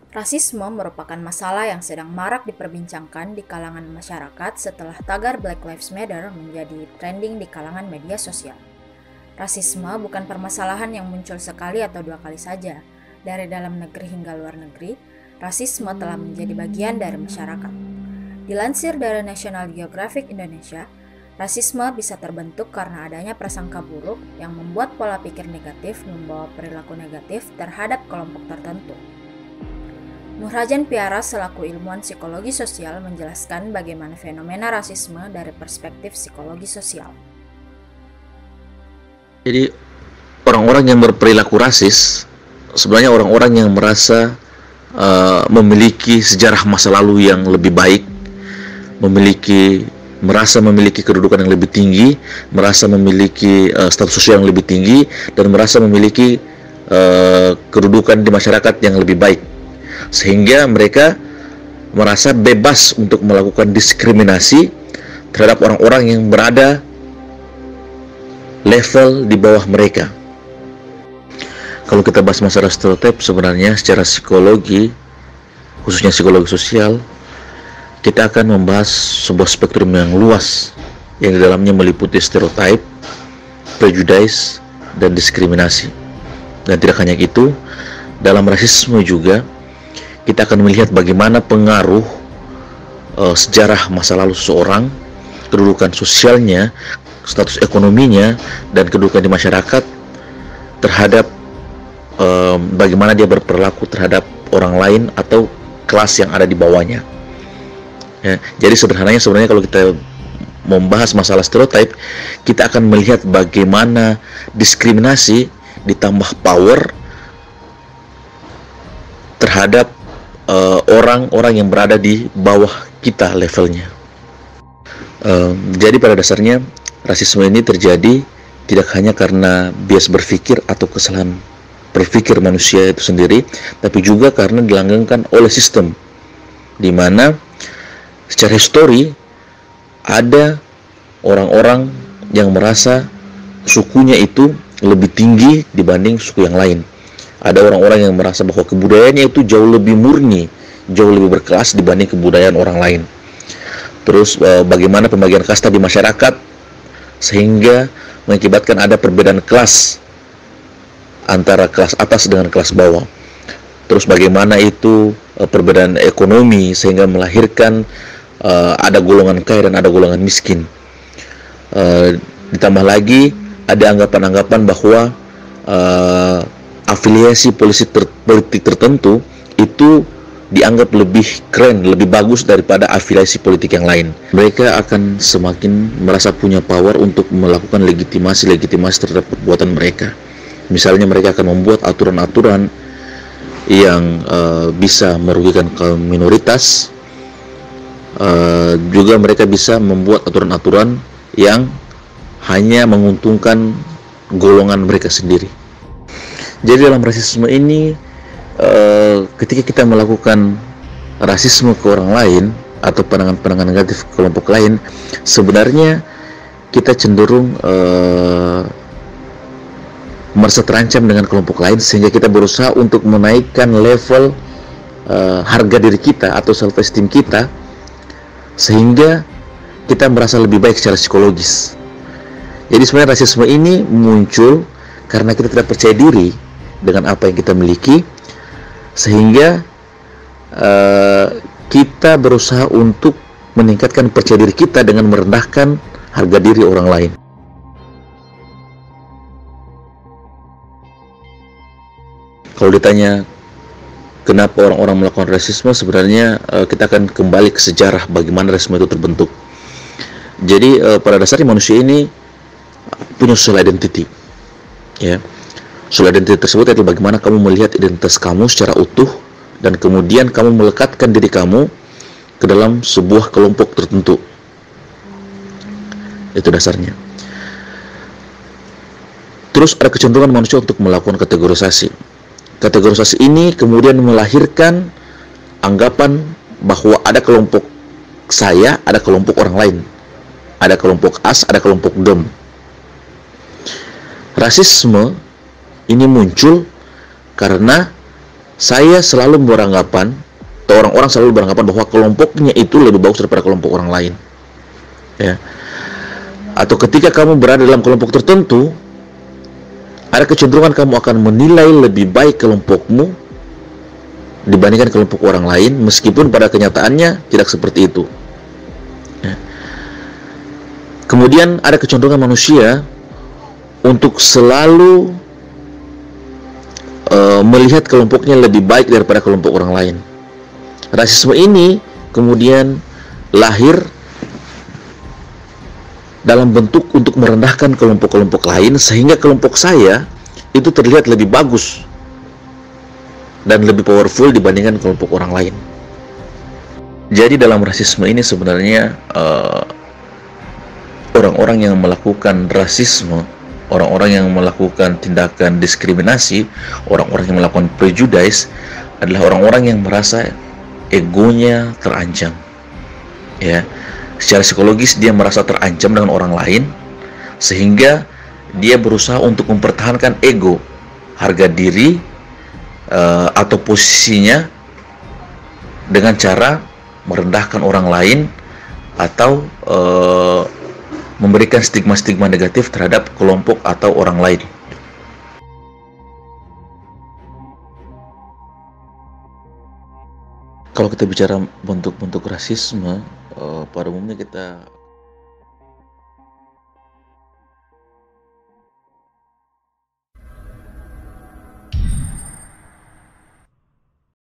Rasisme merupakan masalah yang sedang marak diperbincangkan di kalangan masyarakat setelah tagar Black Lives Matter menjadi trending di kalangan media sosial. Rasisme bukan permasalahan yang muncul sekali atau dua kali saja. Dari dalam negeri hingga luar negeri, rasisme telah menjadi bagian dari masyarakat. Dilansir dari National Geographic Indonesia, rasisme bisa terbentuk karena adanya prasangka buruk yang membuat pola pikir negatif membawa perilaku negatif terhadap kelompok tertentu. Nurhajan Piara selaku ilmuwan psikologi sosial menjelaskan bagaimana fenomena rasisme dari perspektif psikologi sosial. Jadi orang-orang yang berperilaku rasis sebenarnya orang-orang yang merasa memiliki sejarah masa lalu yang lebih baik, merasa memiliki kedudukan yang lebih tinggi, merasa memiliki status sosial yang lebih tinggi, dan merasa memiliki kedudukan di masyarakat yang lebih baik. Sehingga mereka merasa bebas untuk melakukan diskriminasi terhadap orang-orang yang berada level di bawah mereka. Kalau kita bahas masalah stereotip, sebenarnya secara psikologi, khususnya psikologi sosial, kita akan membahas sebuah spektrum yang luas yang di dalamnya meliputi stereotip, prejudice, dan diskriminasi. Dan tidak hanya itu, dalam rasisme juga kita akan melihat bagaimana pengaruh sejarah masa lalu seseorang, kedudukan sosialnya, status ekonominya, dan kedudukan di masyarakat terhadap bagaimana dia berperilaku terhadap orang lain atau kelas yang ada di bawahnya. Ya, jadi sebenarnya kalau kita membahas masalah stereotip, kita akan melihat bagaimana diskriminasi ditambah power terhadap orang-orang yang berada di bawah kita levelnya. Jadi pada dasarnya rasisme ini terjadi tidak hanya karena bias berpikir atau kesalahan berpikir manusia itu sendiri, tapi juga karena dilanggengkan oleh sistem, di mana secara histori ada orang-orang yang merasa sukunya itu lebih tinggi dibanding suku yang lain. Ada orang-orang yang merasa bahwa kebudayaannya itu jauh lebih murni, jauh lebih berkelas dibanding kebudayaan orang lain. Terus bagaimana pembagian kasta di masyarakat sehingga mengakibatkan ada perbedaan kelas antara kelas atas dengan kelas bawah. Terus bagaimana itu perbedaan ekonomi sehingga melahirkan ada golongan kaya dan ada golongan miskin. Ditambah lagi ada anggapan-anggapan bahwa afiliasi politik tertentu itu dianggap lebih keren, lebih bagus daripada afiliasi politik yang lain. Mereka akan semakin merasa punya power untuk melakukan legitimasi terhadap perbuatan mereka. Misalnya mereka akan membuat aturan-aturan yang bisa merugikan kaum minoritas. Juga mereka bisa membuat aturan-aturan yang hanya menguntungkan golongan mereka sendiri. Jadi dalam rasisme ini, ketika kita melakukan rasisme ke orang lain atau pandangan-pandangan negatif ke kelompok lain, sebenarnya kita cenderung merasa terancam dengan kelompok lain, sehingga kita berusaha untuk menaikkan level harga diri kita atau self esteem kita, sehingga kita merasa lebih baik secara psikologis. Jadi sebenarnya rasisme ini muncul karena kita tidak percaya diri dengan apa yang kita miliki, sehingga kita berusaha untuk meningkatkan percaya diri kita dengan merendahkan harga diri orang lain. Kalau ditanya kenapa orang-orang melakukan rasisme, sebenarnya kita akan kembali ke sejarah bagaimana rasisme itu terbentuk. Jadi pada dasarnya manusia ini punya social identity, ya. Social identity tersebut adalah bagaimana kamu melihat identitas kamu secara utuh, dan kemudian kamu melekatkan diri kamu ke dalam sebuah kelompok tertentu. Itu dasarnya. Terus ada kecenderungan manusia untuk melakukan kategorisasi. Kategorisasi ini kemudian melahirkan anggapan bahwa ada kelompok saya, ada kelompok orang lain. Ada kelompok as, ada kelompok dom. Rasisme ini muncul karena saya selalu beranggapan, atau orang-orang selalu beranggapan bahwa kelompoknya itu lebih bagus daripada kelompok orang lain. Ya. Atau ketika kamu berada dalam kelompok tertentu, ada kecenderungan kamu akan menilai lebih baik kelompokmu dibandingkan kelompok orang lain, meskipun pada kenyataannya tidak seperti itu. Ya. Kemudian ada kecenderungan manusia untuk selalu melihat kelompoknya lebih baik daripada kelompok orang lain. Rasisme ini kemudian lahir dalam bentuk untuk merendahkan kelompok-kelompok lain, sehingga kelompok saya itu terlihat lebih bagus dan lebih powerful dibandingkan kelompok orang lain. Jadi dalam rasisme ini sebenarnya orang-orang yang melakukan rasisme, orang-orang yang melakukan tindakan diskriminasi, orang-orang yang melakukan prejudice adalah orang-orang yang merasa egonya terancam. Ya, secara psikologis dia merasa terancam dengan orang lain, sehingga dia berusaha untuk mempertahankan ego, harga diri, atau posisinya dengan cara merendahkan orang lain atau memberikan stigma-stigma negatif terhadap kelompok atau orang lain. Kalau kita bicara bentuk-bentuk rasisme, pada umumnya kita